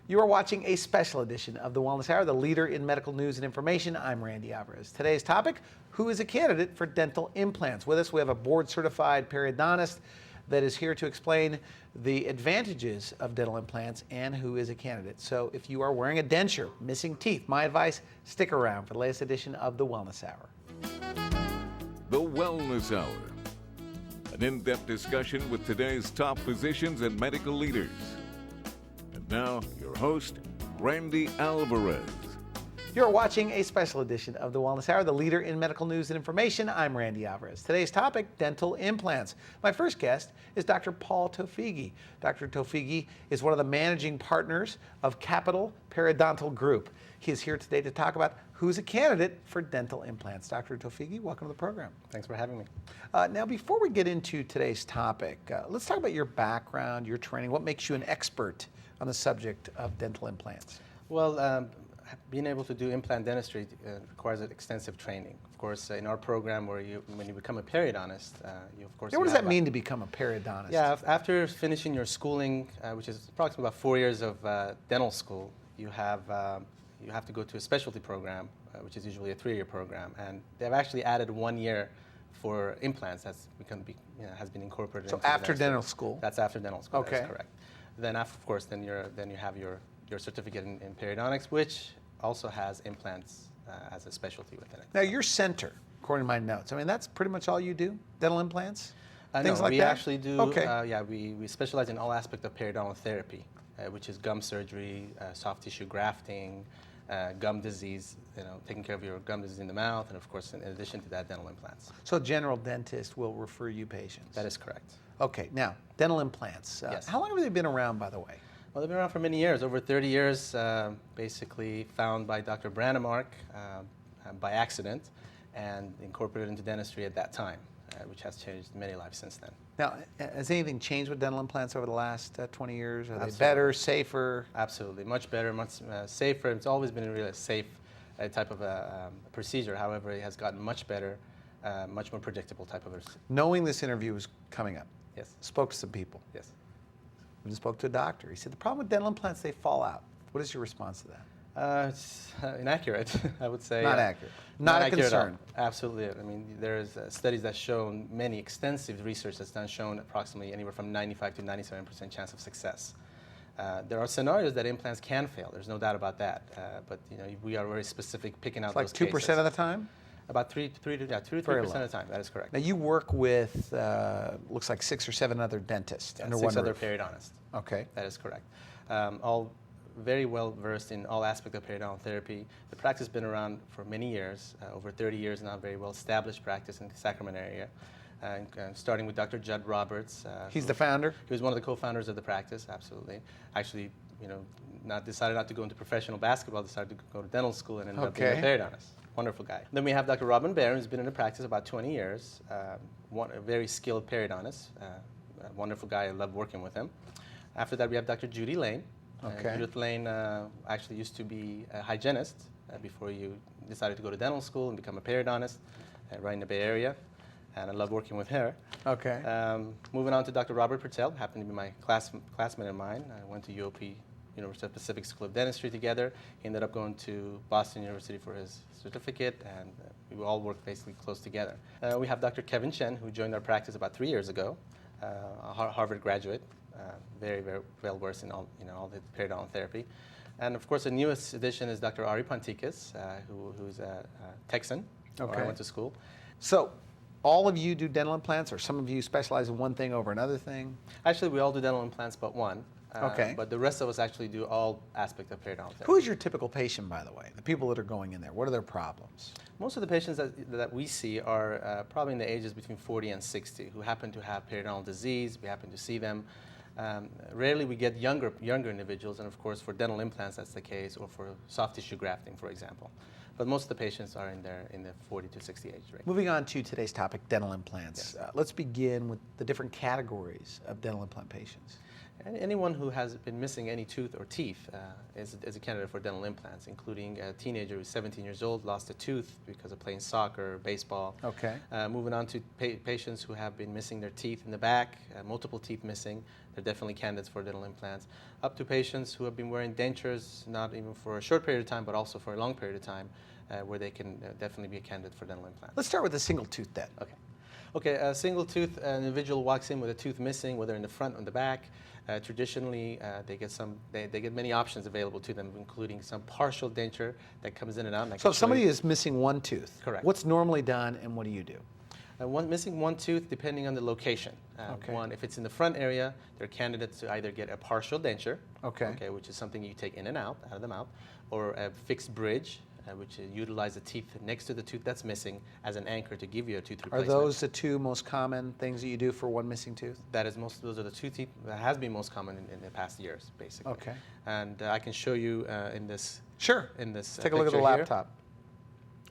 You are watching a special edition of the Wellness Hour, the leader in medical news and information. I'm Randy Alvarez. Today's topic, who is a candidate for dental implants? With us, we have a board-certified periodontist that is here to explain the advantages of dental implants and who is a candidate. So if you are wearing a denture, missing teeth, my advice, stick around for the latest edition of the Wellness Hour. The Wellness Hour, an in-depth discussion with today's top physicians and medical leaders. And now, your host, Randy Alvarez. You're watching a special edition of the Wellness Hour, the leader in medical news and information. I'm Randy Alvarez. Today's topic, dental implants. My first guest is Dr. Paul Towfighi. Dr. Towfighi is one of the managing partners of Capital Periodontal Group. He is here today to talk about who's a candidate for dental implants. Dr. Towfighi, welcome to the program. Thanks for having me. Now, before we get into today's topic, let's talk about your background, your training. What makes you an expert on the subject of dental implants? Well, being able to do implant dentistry requires extensive training. Of course, in our program, when you become a periodontist, you of course. Yeah, what does that mean to become a periodontist? Yeah, after finishing your schooling, which is approximately about 4 years of dental school, you have to go to a specialty program, which is usually a 3-year program, and they've actually added 1 year for implants. That's has been incorporated. So after dental school. That's after dental school. Okay. That's correct. Then, of course, then you have your certificate in periodontics, which also has implants as a specialty within it. Now, your center, according to my notes, I mean, that's pretty much all you do? Dental implants? Things No, like we that? actually do. Okay. We specialize in all aspects of periodontal therapy, which is gum surgery, soft tissue grafting, gum disease, taking care of your gum disease in the mouth, and of course, in addition to that, dental implants. So a general dentist will refer you patients? That is correct. Okay, now, dental implants. Yes. How long have they been around, by the way? Well, they've been around for many years, over 30 years, basically found by Dr. Brandemark by accident and incorporated into dentistry at that time, which has changed many lives since then. Now, has anything changed with dental implants over the last 20 years? Are Absolutely. they better, safer? Absolutely, much better, much safer. It's always been a really safe type of a procedure. However, it has gotten much better, much more predictable type of procedure. Knowing this interview was coming up, Yes. spoke to some people. Yes. Even spoke to a doctor. He said, the problem with dental implants, they fall out. What is your response to that? It's inaccurate, I would say. Not accurate. Not a accurate at all. concern. Absolutely. I mean, there's studies that show, many extensive research that's done, shown approximately anywhere from 95 to 97% chance of success. There are scenarios that implants can fail. There's no doubt about that. But we are very specific, picking out It's those like 2% cases. of the time? About 2 to 3% of the time. That is correct. Now, you work with, looks like 6 or 7 other dentists under 6 one other roof. periodontists. Okay. That is correct. All very well versed in all aspects of periodontal therapy. The practice has been around for many years, over 30 years now, very well established practice in the Sacramento area. Starting with Dr. Judd Roberts. He's the founder? He was one of the co-founders of the practice, absolutely. Actually, decided not to go into professional basketball, decided to go to dental school and ended up being a periodonist. Wonderful guy. Then we have Dr. Robin Barron, who's been in the practice about 20 years, a very skilled periodontist, a wonderful guy. I love working with him. After that, we have Dr. Judy Lane. Judith Lane actually used to be a hygienist before you decided to go to dental school and become a periodontist right in the Bay Area. And I love working with her. Okay. Moving on to Dr. Robert Patel, happened to be my classmate of mine. I went to UOP, University of Pacific School of Dentistry together. He ended up going to Boston University for his certificate, and we all worked basically close together. We have Dr. Kevin Chen, who joined our practice about 3 years ago, a Harvard graduate, very, very well versed in all the periodontal therapy. And of course, the newest addition is Dr. Ari Ponticus, who's a Texan, where I went to school. So, all of you do dental implants, or some of you specialize in one thing over another thing? Actually, we all do dental implants but one. Okay. But the rest of us actually do all aspects of periodontal therapy. Who is your typical patient, by the way? The people that are going in there, what are their problems? Most of the patients that we see are probably in the ages between 40 and 60 who happen to have periodontal disease. We happen to see them. Rarely we get younger individuals, and of course for dental implants that's the case, or for soft tissue grafting, for example. But most of the patients are in the 40 to 60 age range. Moving on to today's topic, dental implants. Yes. Let's begin with the different categories of dental implant patients. Anyone who has been missing any tooth or teeth is a candidate for dental implants, including a teenager who's 17 years old, lost a tooth because of playing soccer, baseball. Okay. Moving on to patients who have been missing their teeth in the back, multiple teeth missing, they're definitely candidates for dental implants. Up to patients who have been wearing dentures, not even for a short period of time, but also for a long period of time, where they can definitely be a candidate for dental implants. Let's start with a single tooth then. Okay. Okay, a single tooth, an individual walks in with a tooth missing, whether in the front or the back. Traditionally, they get many options available to them, including some partial denture that comes in and out. So if somebody is missing one tooth, correct, what's normally done and what do you do? Missing one tooth, depending on the location. Okay. One, if it's in the front area, they're candidates to either get a partial denture, okay, which is something you take in and out of the mouth, or a fixed bridge, which utilizes the teeth next to the tooth that's missing as an anchor to give you a tooth replacement. Are those the two most common things that you do for one missing tooth? Those are the two teeth that has been most common in the past years, basically. Okay. And I can show you in this. Sure. In this. Take a look at the laptop.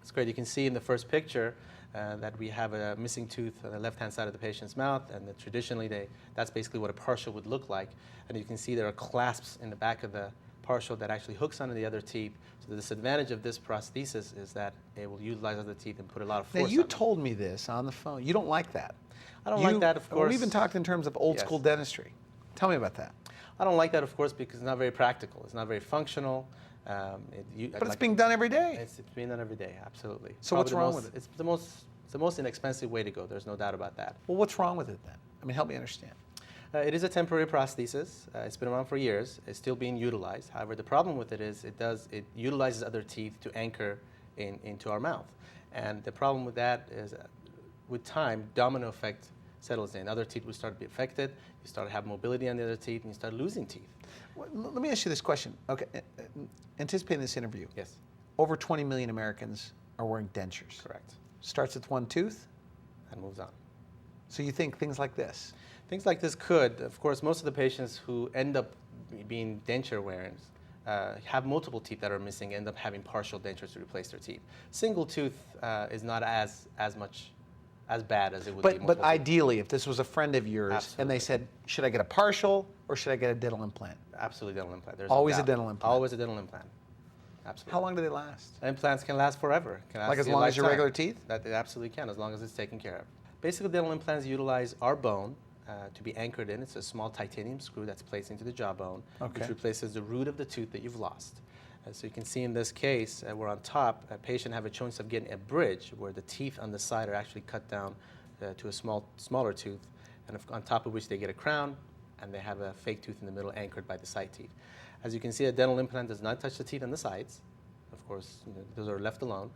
It's great. You can see in the first picture that we have a missing tooth on the left-hand side of the patient's mouth, and traditionally that's basically what a partial would look like. And you can see there are clasps in the back of the partial that actually hooks onto the other teeth. So the disadvantage of this prosthesis is that it will utilize other teeth and put a lot of force Now you on told me this on the phone. You don't like that. I don't like that, of course. We've been talking in terms of old school dentistry. Tell me about that. I don't like that, of course, because it's not very practical. It's not very functional. But it's being done every day. It's being done every day, absolutely. So what's wrong with it? It's the most inexpensive way to go. There's no doubt about that. Well, what's wrong with it then? I mean, help me understand. It is a temporary prosthesis. It's been around for years. It's still being utilized. However, the problem with it is it utilizes other teeth to anchor into our mouth. And the problem with that is, with time, domino effect settles in. Other teeth will start to be affected. You start to have mobility on the other teeth, and you start losing teeth. Well, let me ask you this question. Okay, anticipating this interview. Yes. Over 20 million Americans are wearing dentures. Correct. Starts with one tooth and moves on. So you think things like this? Things like this could. Of course, most of the patients who end up being denture wearers have multiple teeth that are missing, end up having partial dentures to replace their teeth. Single tooth is not as bad as it would be. But ideally, if this was a friend of yours Absolutely. and they said, should I get a partial or should I get a dental implant? Absolutely dental implant. There's Always no a doubt. dental implant. Always a dental implant. Absolutely. How long do they last? Implants can last forever. Can last Like as your long as your lifetime. regular teeth? That they absolutely can, as long as it's taken care of. Basically, dental implants utilize our bone to be anchored in. It's a small titanium screw that's placed into the jawbone, which replaces the root of the tooth that you've lost. So you can see in this case, we're on top. A patient have a choice of getting a bridge where the teeth on the side are actually cut down to a smaller tooth, and on top of which they get a crown, and they have a fake tooth in the middle anchored by the side teeth. As you can see, a dental implant does not touch the teeth on the sides. Of course, those are left alone.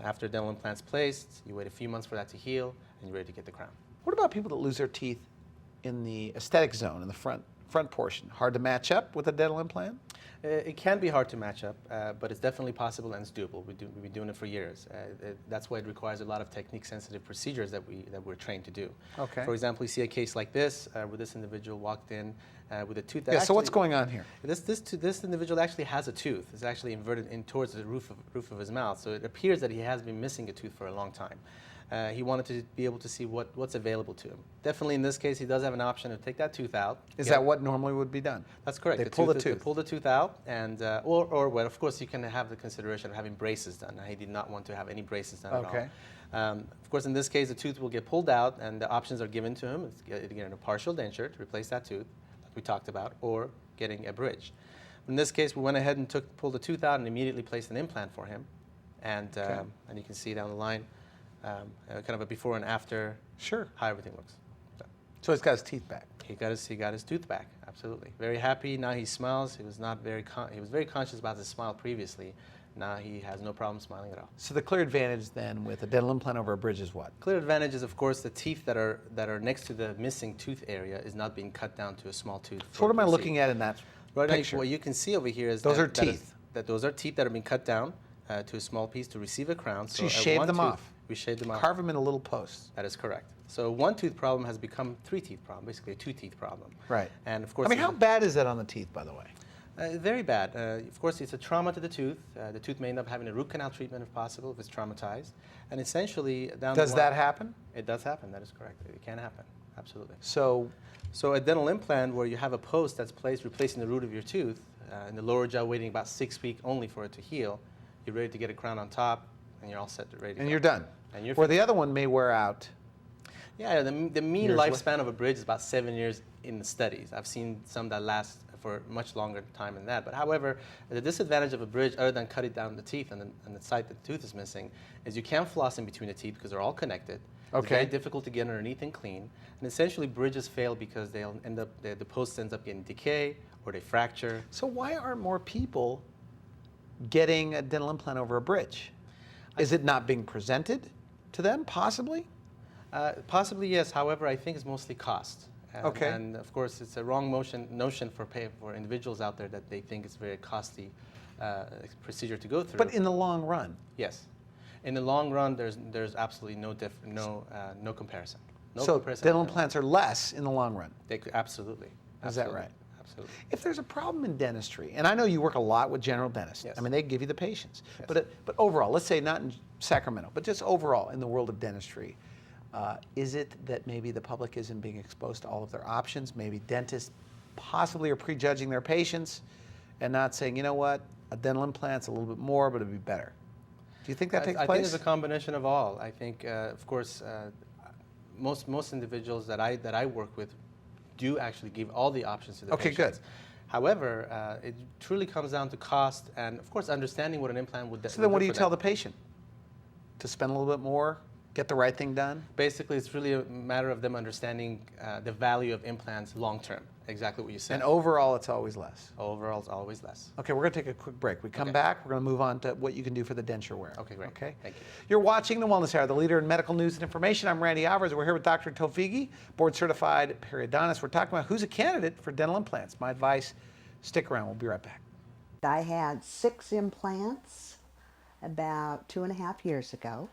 After a dental implant's placed, you wait a few months for that to heal, and you're ready to get the crown. What about people that lose their teeth in the aesthetic zone, in the front portion? Hard to match up with a dental implant? It can be hard to match up, but it's definitely possible and it's doable. We've been doing it for years. That's why it requires a lot of technique-sensitive procedures that we're trained to do. Okay. For example, you see a case like this, where this individual walked in with a tooth that so what's going on here? This individual actually has a tooth. It's actually inverted in towards the roof of his mouth, so it appears that he has been missing a tooth for a long time. He wanted to be able to see what's available to him. Definitely in this case, he does have an option to take that tooth out. Is that what normally would be done? That's correct. They pull the tooth. They pull the tooth out, and or well, of course, you can have the consideration of having braces done. He did not want to have any braces done at all. Of course, in this case, the tooth will get pulled out, and the options are given to him. It's getting a partial denture to replace that tooth, like we talked about, or getting a bridge. In this case, we went ahead and pulled the tooth out and immediately placed an implant for him, and you can see down the line. Kind of a before and after. Sure. How everything looks. So he's got his teeth back. He got his tooth back. Absolutely. Very happy. Now he smiles. He was very conscious about his smile previously. Now he has no problem smiling at all. So the clear advantage then with a dental implant over a bridge is what? Clear advantage is, of course, the teeth that are next to the missing tooth area is not being cut down to a small tooth. So what am I looking at in that picture? Now, what you can see over here is those are teeth. Those are teeth that are being cut down to a small piece to receive a crown. So you shave them off. We shave them off. Carve them in a little post. That is correct. So one tooth problem has become 3 teeth problem, basically a 2 teeth problem. Right. And of course, I mean, how bad is that on the teeth, by the way? Very bad. Of course, it's a trauma to the tooth. The tooth may end up having a root canal treatment if possible, if it's traumatized. And essentially, down the line, Does that happen? It does happen. That is correct. It can happen. Absolutely. So So a dental implant where you have a post that's placed replacing the root of your tooth in the lower jaw, waiting about 6 weeks only for it to heal, you're ready to get a crown on top, and you're all set to ready to and go. you're done. And you're Where the finished. other one may wear out. Yeah, the mean Years lifespan of a bridge is about 7 years in the studies. I've seen some that last for much longer time than that. But however, the disadvantage of a bridge, other than cutting down the teeth and the site that the tooth is missing, is you can't floss in between the teeth because they're all connected. It's Okay. very difficult to get underneath and clean. And essentially, bridges fail because they'll end up, the post ends up getting decay or they fracture. So why aren't more people getting a dental implant over a bridge? Is it not being presented to them, possibly? Possibly, yes. However, I think it's mostly cost. Okay. And of course, it's a wrong notion for individuals out there that they think it's a very costly procedure to go through. But in the long run. Yes. In the long run, there's absolutely no comparison. No So comparison dental at all. implants are less in the long run. They could, absolutely. Is that Absolutely. right? Absolutely. If there's a problem in dentistry, and I know you work a lot with general dentists, Yes. I mean, they give you the patients. Yes. But overall, let's say not in Sacramento, but just overall in the world of dentistry, is it that maybe the public isn't being exposed to all of their options? Maybe dentists possibly are prejudging their patients and not saying, you know what, a dental implant's a little bit more, but it'd be better. Do you think that takes I place? think it's a combination of all. I think, of course, most individuals that I work with do actually give all the options to the Okay, patients. good. However, it truly comes down to cost and, of course, understanding what an implant would do. So then what do you tell the patient? To spend a little bit more, get the right thing done? Basically, it's really a matter of them understanding the value of implants long term. Exactly what you said. And overall, it's always less. Overall, it's always less. Okay, we're going to take a quick break. We come Okay. back, we're going to move on to what you can do for the denture wear. Okay, great. Okay? Thank you. You're watching The Wellness Hour, the leader in medical news and information. I'm Randy Alvarez. We're here with Dr. Towfighi, board-certified periodontist. We're talking about who's a candidate for dental implants. My advice, stick around. We'll be right back. I had 6 implants about 2.5 years ago.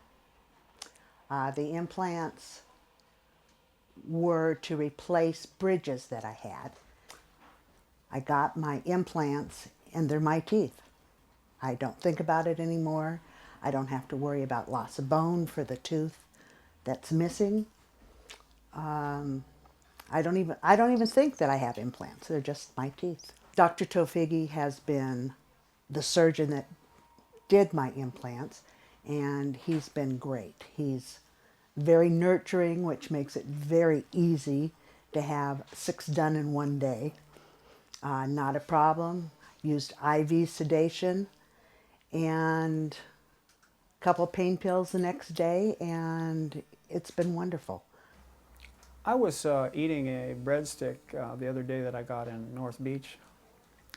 The implants were to replace bridges that I had. I got my implants and they're my teeth. I don't think about it anymore. I don't have to worry about loss of bone for the tooth that's missing. I don't even think that I have implants. They're just my teeth. Dr. Towfighi has been the surgeon that did my implants, and he's been great. He's very nurturing, which makes it very easy to have 6 done in one day. Not a problem. Used IV sedation and a couple pain pills the next day, and it's been wonderful. I was eating a breadstick the other day that I got in North Beach,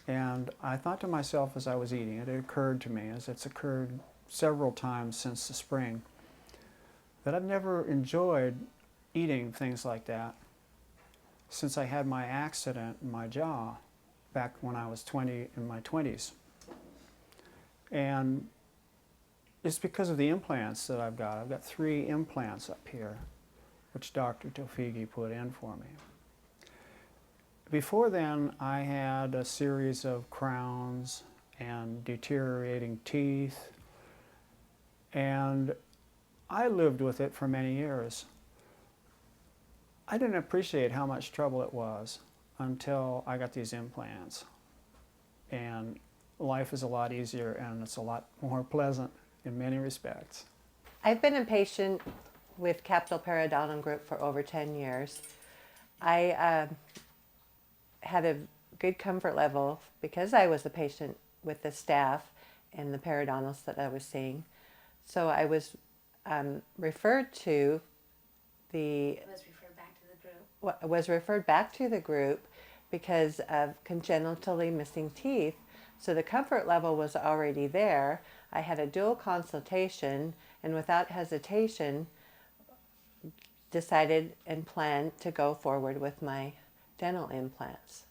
and I thought to myself as I was eating it, it occurred to me, as it's occurred several times since the spring, that I've never enjoyed eating things like that since I had my accident in my jaw back when I was in my 20s. And it's because of the implants that I've got. I've got 3 implants up here, which Dr. Towfighi put in for me. Before then, I had a series of crowns and deteriorating teeth, and I lived with it for many years. I didn't appreciate how much trouble it was until I got these implants. And life is a lot easier and it's a lot more pleasant in many respects. I've been a patient with Capital Periodontal Group for over 10 years. I had a good comfort level because I was a patient with the staff and the periodontists that I was seeing. So I was referred to the... was referred back to the group because of congenitally missing teeth. So the comfort level was already there. I had a dual consultation and without hesitation decided and planned to go forward with my dental implants.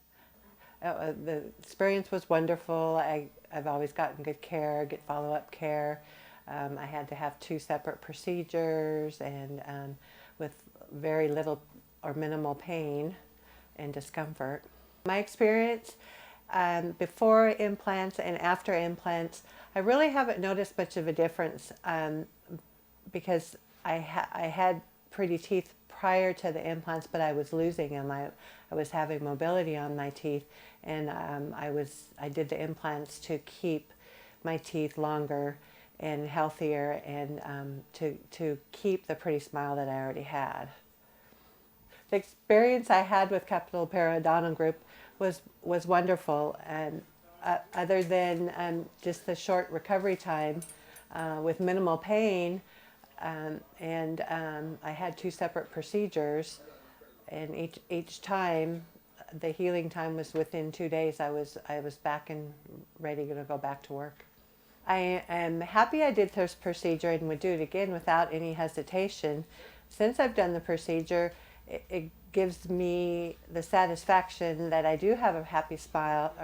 The experience was wonderful. I've always gotten good care, good follow-up care. I had to have 2 separate procedures and with very little or minimal pain and discomfort. My experience before implants and after implants, I really haven't noticed much of a difference because I had pretty teeth prior to the implants, but I was losing them. I was having mobility on my teeth, and I did the implants to keep my teeth longer and healthier, and to keep the pretty smile that I already had. The experience I had with Capital Periodontal Group was wonderful, and other than just the short recovery time with minimal pain, and I had 2 separate procedures, and each time the healing time was within 2 days. I was back and ready to go back to work. I am happy I did this procedure and would do it again without any hesitation. Since I've done the procedure, it gives me the satisfaction that I do have a happy smile,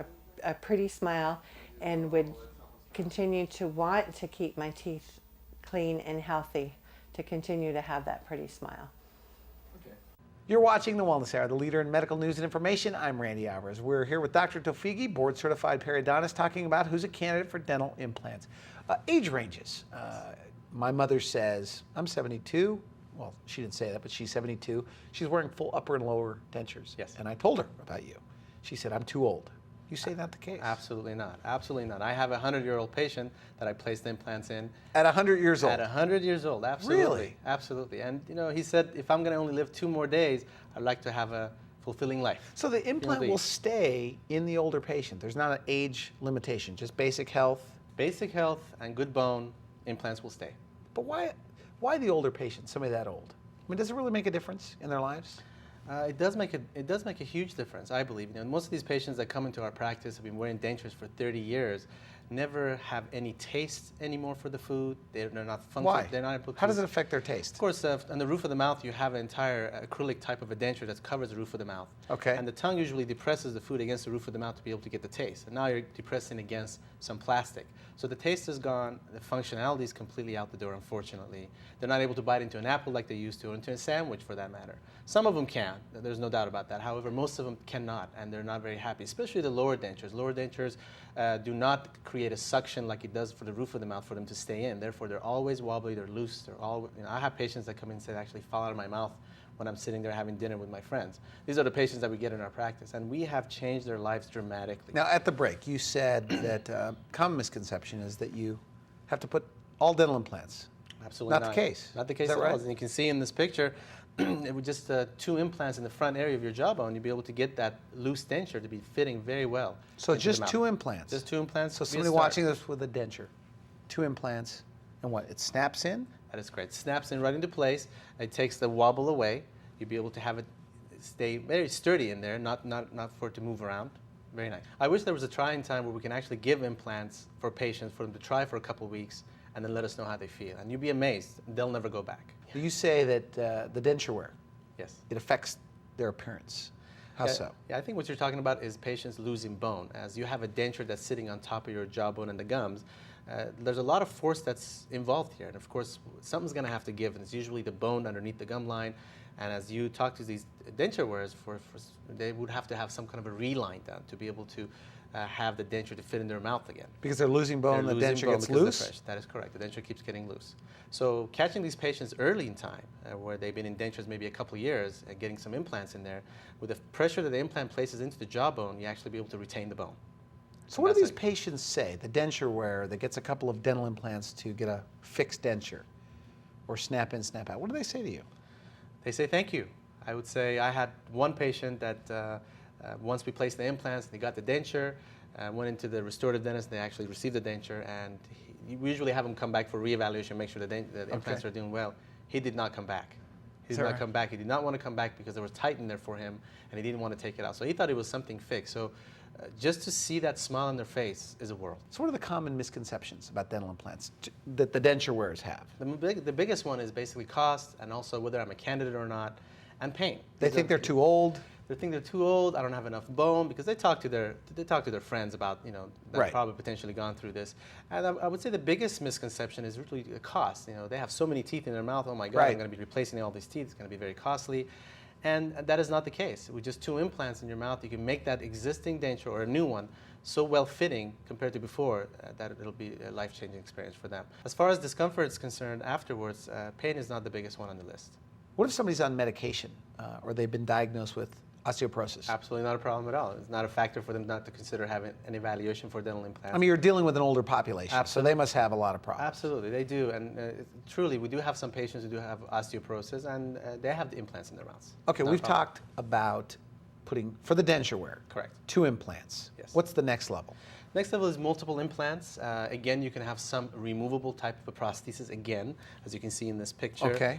a pretty smile, and would continue to want to keep my teeth clean and healthy, to continue to have that pretty smile. You're watching The Wellness Hour, the leader in medical news and information. I'm Randy Alvarez. We're here with Dr. Towfighi, board-certified periodontist, talking about who's a candidate for dental implants. Age ranges. My mother says, I'm 72. Well, she didn't say that, but she's 72. She's wearing full upper and lower dentures. Yes. And I told her about you. She said, I'm too old. You say not the case. Absolutely not. Absolutely not. I have a 100-year-old patient that I placed implants in. At 100 years old? At 100 years old, absolutely. Really? Absolutely. And he said, if I'm going to only live 2 more days, I'd like to have a fulfilling life. So the implant will stay in the older patient. There's not an age limitation, just basic health. Basic health and good bone, implants will stay. But why the older patient, somebody that old? I mean, does it really make a difference in their lives? It does make a huge difference, I believe. Most of these patients that come into our practice have been wearing dentures for 30 years, never have any taste anymore for the food. They're not functional. Why? They're not able to. How does it affect their taste? Of course, on the roof of the mouth, you have an entire acrylic type of a denture that covers the roof of the mouth. Okay. And the tongue usually depresses the food against the roof of the mouth to be able to get the taste. And now you're depressing against some plastic. So the taste is gone. The functionality is completely out the door, unfortunately. They're not able to bite into an apple like they used to, or into a sandwich for that matter. Some of them can. There's no doubt about that. However, most of them cannot, and they're not very happy, especially the lower dentures. Lower dentures do not create a suction like it does for the roof of the mouth for them to stay in. Therefore, they're always wobbly, they're loose. They're all, I have patients that come in and say they actually fall out of my mouth when I'm sitting there having dinner with my friends. These are the patients that we get in our practice, and we have changed their lives dramatically. Now, at the break, you said that common misconception is that you have to put all dental implants. Absolutely not the case. Not the case Is that at all. right? And you can see in this picture, with just 2 implants in the front area of your jawbone, you'll be able to get that loose denture to be fitting very well. So into just the mouth. 2 implants? Just 2 implants. So would be a somebody start. watching this with a denture, 2 implants, and what, it snaps in? That is correct. Snaps in right into place. It takes the wobble away. You'll be able to have it stay very sturdy in there, not for it to move around. Very nice. I wish there was a trying time where we can actually give implants for patients, for them to try for a couple of weeks, and then let us know how they feel. And you'll be amazed. They'll never go back. You say that the denture wear, Yes. it affects their appearance. How so? Yeah, I think what you're talking about is patients losing bone. As you have a denture that's sitting on top of your jawbone and the gums, there's a lot of force that's involved here. And of course, something's going to have to give, and it's usually the bone underneath the gum line. And as you talk to these denture wearers, they would have to have some kind of a reline done to be able to have the denture to fit in their mouth again. Because they're losing bone, They're the losing denture bone gets because of the loose? pressure. That is correct. The denture keeps getting loose. So catching these patients early in time, where they've been in dentures maybe a couple of years, and getting some implants in there, with the pressure that the implant places into the jawbone, you actually be able to retain the bone. So what do these patients say, the denture wearer that gets a couple of dental implants to get a fixed denture, or snap in, snap out? What do they say to you? They say thank you. I would say I had one patient that once we placed the implants, they got the denture, went into the restorative dentist, they actually received the denture, and we usually have them come back for reevaluation, make sure the implants are doing well. He did not come back. He did not come back. He did not want to come back because there was tight in there for him, and he didn't want to take it out. So he thought it was something fixed. So just to see that smile on their face is a world. So what are the common misconceptions about dental implants that the denture wearers have? The biggest one is basically cost, and also whether I'm a candidate or not, and pain. They think they're too old? They think they're too old. I don't have enough bone, because they talk to their friends about, that probably potentially gone through this. And I would say the biggest misconception is really the cost. They have so many teeth in their mouth. Oh my God, I'm going to be replacing all these teeth. It's going to be very costly. And that is not the case. With just 2 implants in your mouth, you can make that existing denture or a new one so well-fitting compared to before that it'll be a life-changing experience for them. As far as discomfort is concerned afterwards, pain is not the biggest one on the list. What if somebody's on medication or they've been diagnosed with osteoporosis? Absolutely not a problem at all. It's not a factor for them not to consider having an evaluation for dental implants. I mean, you're dealing with an older population, so they must have a lot of problems. Absolutely, they do. And truly, we do have some patients who do have osteoporosis, and they have the implants in their mouths. Okay, Not a we've problem. talked about putting, for the denture wear, Correct. 2 implants. Yes. What's the next level? Next level is multiple implants. Again, you can have some removable type of a prosthesis, again, as you can see in this picture. Okay.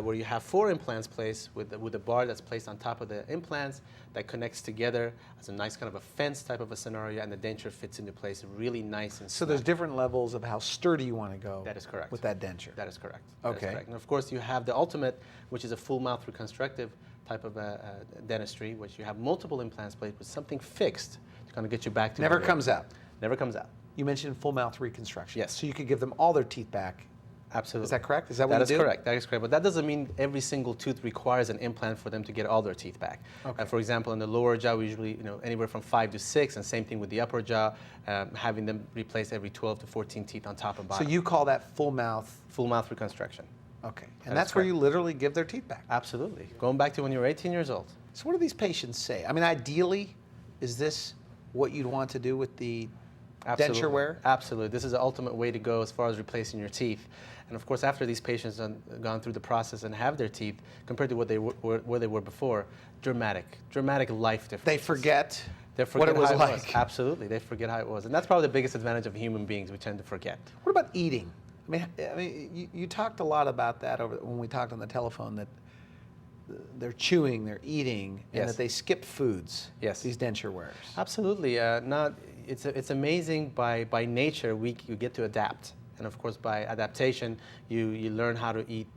Where you have 4 implants placed with a bar that's placed on top of the implants that connects together as a nice kind of a fence type of a scenario, and the denture fits into place really nice and So there's snug. different levels of how sturdy you want to go. That is correct. With that denture. That is correct. That is Okay. correct. And of course, you have the ultimate, which is a full mouth reconstructive type of dentistry, which you have multiple implants placed with something fixed to kind of get you back to Never where you comes are. out. Never comes out. You mentioned full mouth reconstruction. Yes. So you could give them all their teeth back. Absolutely. Is that correct? Is that what That you is do? correct. That is correct. But that doesn't mean every single tooth requires an implant for them to get all their teeth back. Okay. For example, in the lower jaw, we usually, anywhere from 5 to 6, and same thing with the upper jaw, having them replace every 12 to 14 teeth on top and So bottom. you call that full mouth. Full mouth reconstruction. Okay. That And is that's where correct. you literally give their teeth back. Absolutely. Going back to when you were 18 years old. So what do these patients say? I mean, ideally, is this what you'd want to do with the Absolutely. denture wear? Absolutely. This is the ultimate way to go as far as replacing your teeth. And of course, after these patients have gone through the process and have their teeth, compared to what they where they were before, dramatic life difference. They forget They what forget it was how like. Absolutely, they forget how it was, and that's probably the biggest advantage of human beings. We tend to forget. What about eating? I mean, you talked a lot about that when we talked on the telephone, that they're chewing, they're eating, and Yes. that they skip foods. Yes. These denture wearers. Absolutely, it's amazing by nature you get to adapt, and of course by adaptation you learn how to eat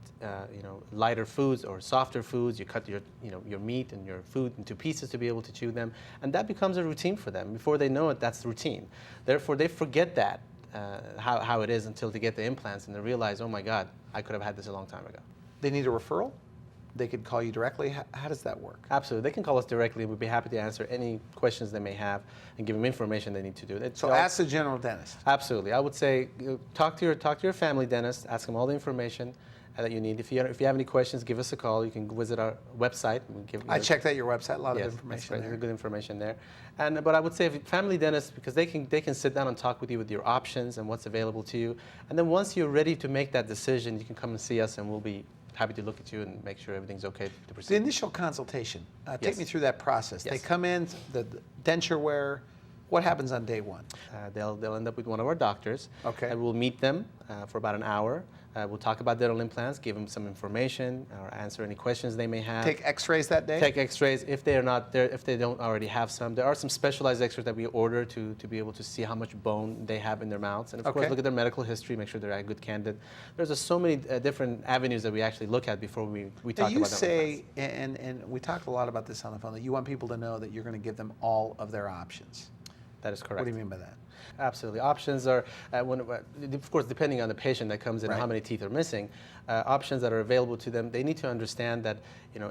lighter foods or softer foods. You cut your meat and your food into pieces to be able to chew them, and that becomes a routine for them. Before they know it, that's the routine. Therefore, they forget that how it is until they get the implants and they realize, oh my God, I could have had this a long time ago. They need a referral? They could call you directly? How does that work? Absolutely, they can call us directly. We'd be happy to answer any questions they may have and give them information they need to do. So ask the general dentist. Absolutely, I would say talk to your family dentist. Ask them all the information that you need. If you have any questions, give us a call. You can visit our website. I checked out your website. A lot Yes, of that's information right. there. There's good information there. But I would say if family dentists, because they can sit down and talk with you with your options and what's available to you. And then once you're ready to make that decision, you can come and see us, and we'll be happy to look at you and make sure everything's okay to The proceed. initial consultation, take Yes. me through that process. They Yes. come in, the denture wear. What happens on day one? They'll end up with one of our doctors. Okay. And we'll meet them for about an hour. We'll talk about dental implants, give them some information, or answer any questions they may have. Take x-rays that day? Take X-rays if they are not there, if they don't already have some. There are some specialized X-rays that we order to be able to see how much bone they have in their mouths, and of Okay. course look at their medical history, make sure they're a good candidate. There's just so many different avenues that we actually look at before we Now talk you about dental say, implants. and we talked a lot about this on the phone, that you want people to know that you're going to give them all of their options. That is correct. What do you mean by that? Absolutely. Options are, of course, depending on the patient that comes in and how Right. many teeth are missing, options that are available to them, they need to understand that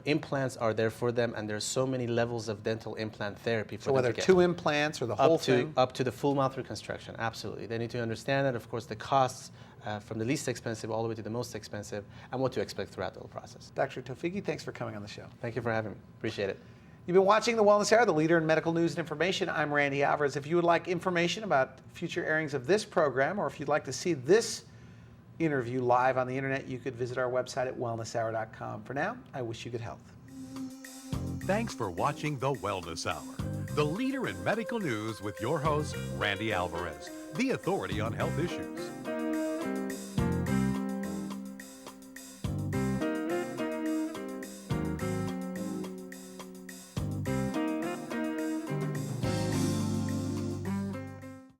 implants are there for them, and there's so many levels of dental implant therapy for So them whether to get. 2 implants or the whole thing? Up to the full mouth reconstruction, absolutely. They need to understand that, of course, the costs from the least expensive all the way to the most expensive, and what to expect throughout the whole process. Dr. Towfighi, thanks for coming on the show. Thank you for having me. Appreciate it. You've been watching The Wellness Hour, the leader in medical news and information. I'm Randy Alvarez. If you would like information about future airings of this program, or if you'd like to see this interview live on the internet, you could visit our website at wellnesshour.com. For now, I wish you good health. Thanks for watching The Wellness Hour, the leader in medical news with your host, Randy Alvarez, the authority on health issues.